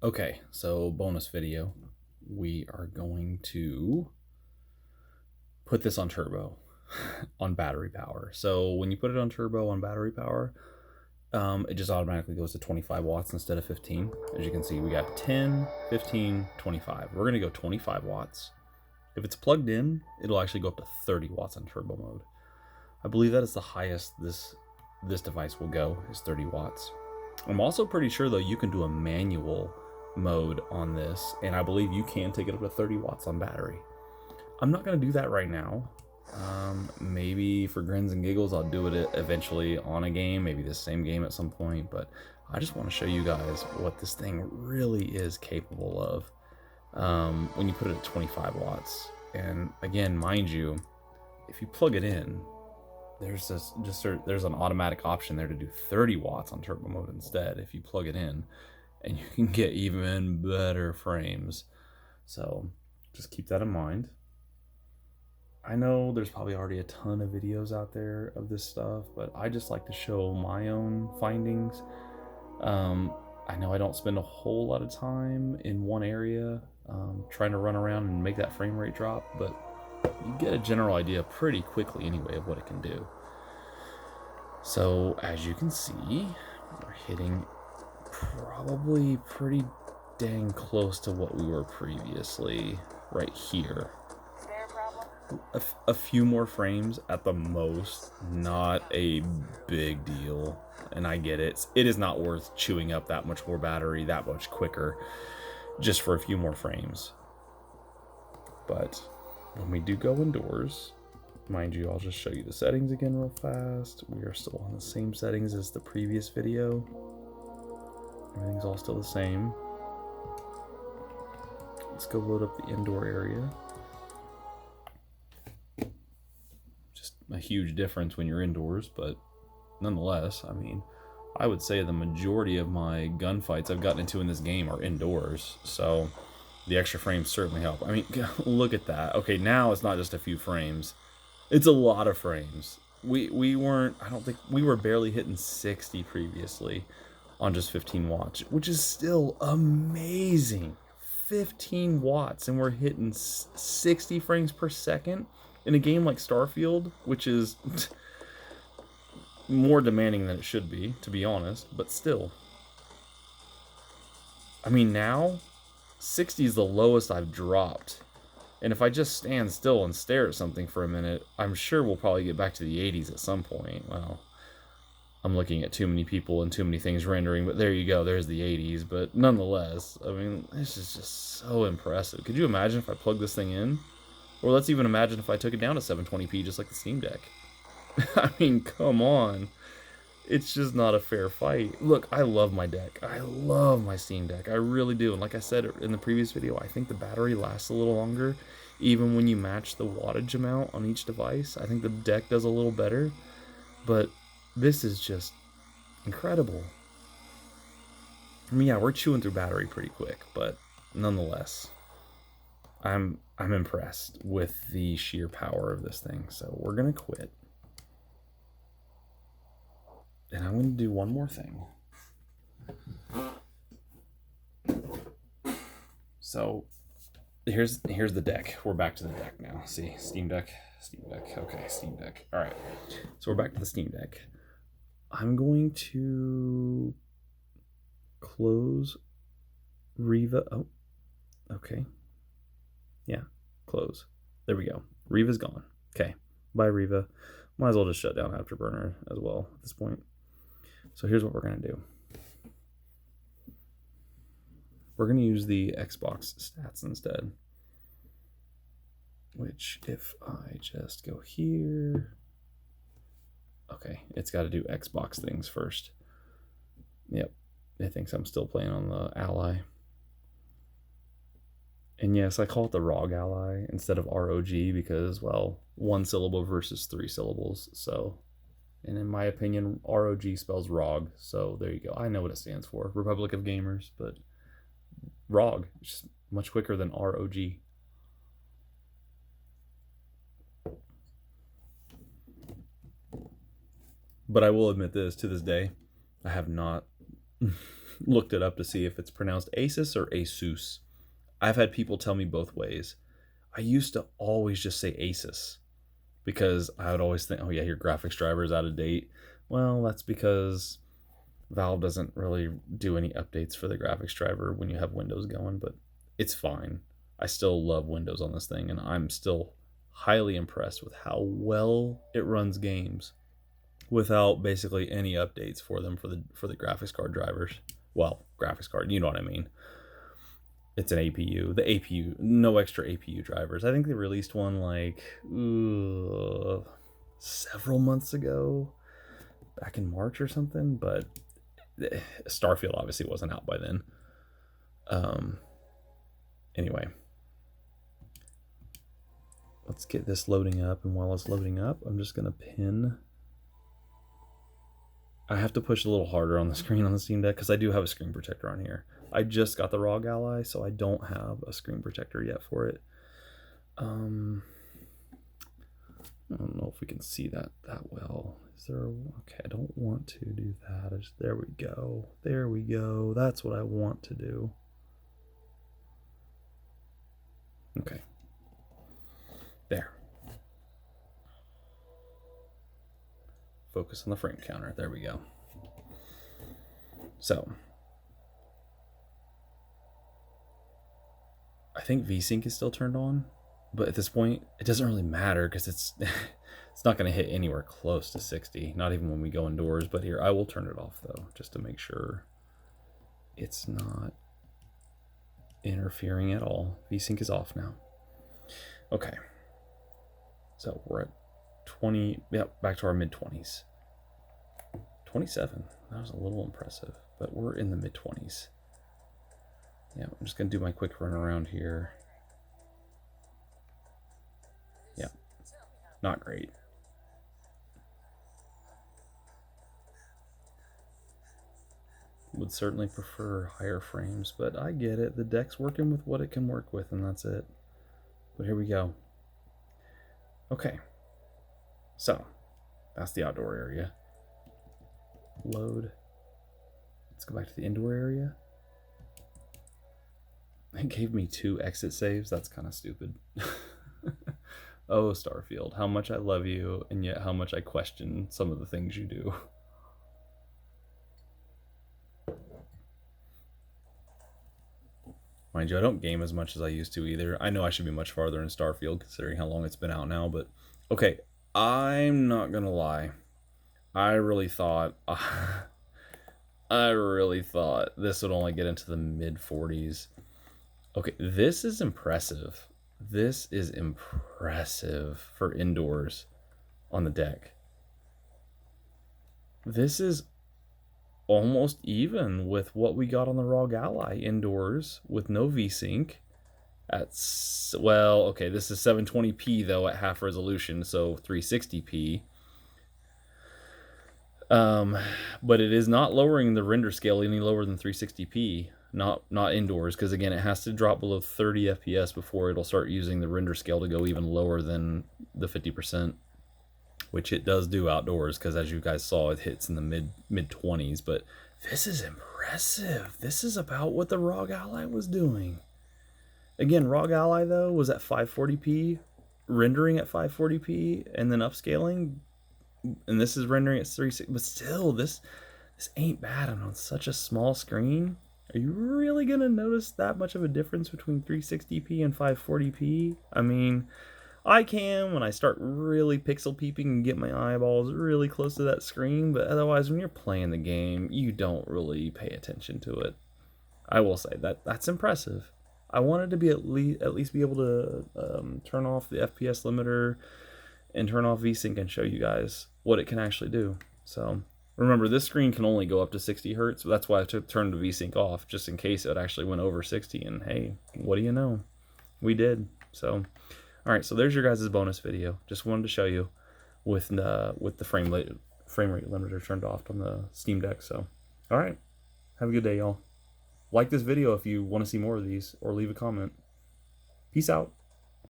Okay, so bonus video. We are going to put this on turbo on battery power. So when you put it on turbo on battery power, it just automatically goes to 25 watts instead of 15. As you can see, we got 10, 15, 25. We're going to go 25 watts. If it's plugged in, it'll actually go up to 30 watts on turbo mode. I believe that is the highest this device will go, is 30 watts. I'm also pretty sure though you can do a manual mode on this, and I believe you can take it up to 30 watts on battery. I'm not going to do that right now. Maybe for grins and giggles I'll do it eventually on a game, maybe this same game at some point, but I just want to show you guys what this thing really is capable of when you put it at 25 watts. And again, mind you, if you plug it in, there's there's an automatic option there to do 30 watts on turbo mode instead if you plug it in, and you can get even better frames. So just keep that in mind. I know there's probably already a ton of videos out there of this stuff, but I just like to show my own findings. I know I don't spend a whole lot of time in one area trying to run around and make that frame rate drop, but you get a general idea pretty quickly anyway of what it can do. So as you can see, we're hitting probably pretty dang close to what we were previously right here. A few more frames at the most, not a big deal. And I get it. It is not worth chewing up that much more battery that much quicker just for a few more frames. But when we do go indoors, mind you, I'll just show you the settings again real fast. We are still on the same settings as the previous video. Everything's all still the same. Let's go load up the indoor area. Just a huge difference when you're indoors, but nonetheless, I mean, I would say the majority of my gunfights I've gotten into in this game are indoors, so the extra frames certainly help. I mean, look at that. Okay, now it's not just a few frames. It's a lot of frames. We weren't, I don't think, we were barely hitting 60 previously on just 15 watts, which is still amazing. 15 watts, and we're hitting 60 frames per second in a game like Starfield, which is more demanding than it should be, to be honest, but still. I mean, now 60 is the lowest I've dropped. And if I just stand still and stare at something for a minute, I'm sure we'll probably get back to the 80s at some point. Well, I'm looking at too many people and too many things rendering, but there you go, there's the 80s. But nonetheless, I mean, this is just so impressive. Could you imagine if I plugged this thing in? Or let's even imagine if I took it down to 720p just like the Steam Deck. I mean, come on. It's just not a fair fight. Look, I love my deck. I love my Steam Deck. I really do. And like I said in the previous video, I think the battery lasts a little longer. Even when you match the wattage amount on each device, I think the deck does a little better. But this is just incredible. I mean, yeah, we're chewing through battery pretty quick, but nonetheless, I'm impressed with the sheer power of this thing. So we're gonna quit. And I'm going to do one more thing. So here's the deck. We're back to the deck now. See, Steam Deck. Okay, Steam Deck. All right. So we're back to the Steam Deck. I'm going to close Riva. Oh, okay. Yeah, close. There we go. Riva's gone. Okay. Bye, Riva. Might as well just shut down Afterburner as well at this point. So here's what we're going to do. We're going to use the Xbox stats instead. Which, if I just go here... Okay, it's got to do Xbox things first. Yep, it thinks I'm still playing on the Ally. And yes, I call it the ROG Ally instead of ROG because, well, one syllable versus three syllables. So, and in my opinion, ROG spells ROG. So there you go. I know what it stands for. Republic of Gamers, but ROG, it's just much quicker than ROG. But I will admit this, to this day, I have not looked it up to see if it's pronounced Asus or Asus. I've had people tell me both ways. I used to always just say Asus because I would always think, oh yeah, your graphics driver is out of date. Well, that's because Valve doesn't really do any updates for the graphics driver when you have Windows going, but it's fine. I still love Windows on this thing, and I'm still highly impressed with how well it runs games without basically any updates for them for the graphics card drivers. Well, graphics card, you know what I mean. It's an APU. The APU, no extra APU drivers. I think they released one like several months ago, back in March or something, but Starfield obviously wasn't out by then. Anyway, let's get this loading up, and while it's loading up, I'm just gonna pin. I have to push a little harder on the screen on the Steam Deck because I do have a screen protector on here. I just got the ROG Ally, so I don't have a screen protector yet for it. I don't know if we can see that well. Is there okay, I don't want to do that. There we go. There we go. That's what I want to do. Okay. There. Focus on the frame counter. There we go. So I think VSync is still turned on, but at this point it doesn't really matter because it's it's not going to hit anywhere close to 60, not even when we go indoors. But here, I will turn it off though, just to make sure it's not interfering at all. VSync is off now. Okay, so we're at 20, yep, back to our mid-20s. 27, that was a little impressive, but we're in the mid-20s. Yeah, I'm just gonna do my quick run around here. Yeah, not great. Would certainly prefer higher frames, but I get it. The deck's working with what it can work with, and that's it. But here we go. Okay, so that's the outdoor area. Load. Let's go back to the indoor area. It gave me 2 exit saves. That's kind of stupid. Oh, Starfield, how much I love you, and yet how much I question some of the things you do. Mind you, I don't game as much as I used to either. I know I should be much farther in Starfield considering how long it's been out now, but okay, I'm not gonna lie. I really thought this would only get into the mid-40s. Okay, this is impressive. This is impressive for indoors on the deck. This is almost even with what we got on the ROG Ally indoors with no VSync. Well, okay, this is 720p though at half resolution, so 360p. But it is not lowering the render scale any lower than 360p. Not indoors, because again, it has to drop below 30 FPS before it'll start using the render scale to go even lower than the 50%, which it does do outdoors, because as you guys saw, it hits in the mid 20s. But this is impressive. This is about what the ROG Ally was doing. Again, ROG Ally though was at 540p, rendering at 540p, and then upscaling, and this is rendering at 360. But still, this ain't bad on such a small screen. Are you really gonna notice that much of a difference between 360p and 540p? I mean, I can when I start really pixel peeping and get my eyeballs really close to that screen, but otherwise when you're playing the game, you don't really pay attention to it. I will say that's impressive. I wanted to be at least be able to turn off the FPS limiter and turn off VSync and show you guys what it can actually do. So remember, this screen can only go up to 60 hertz, so that's why I turned the VSync off, just in case it actually went over 60, and hey, what do you know? We did. So, alright, so there's your guys' bonus video. Just wanted to show you with the frame rate limiter turned off on the Steam Deck. So, alright, have a good day, y'all. Like this video if you want to see more of these, or leave a comment. Peace out.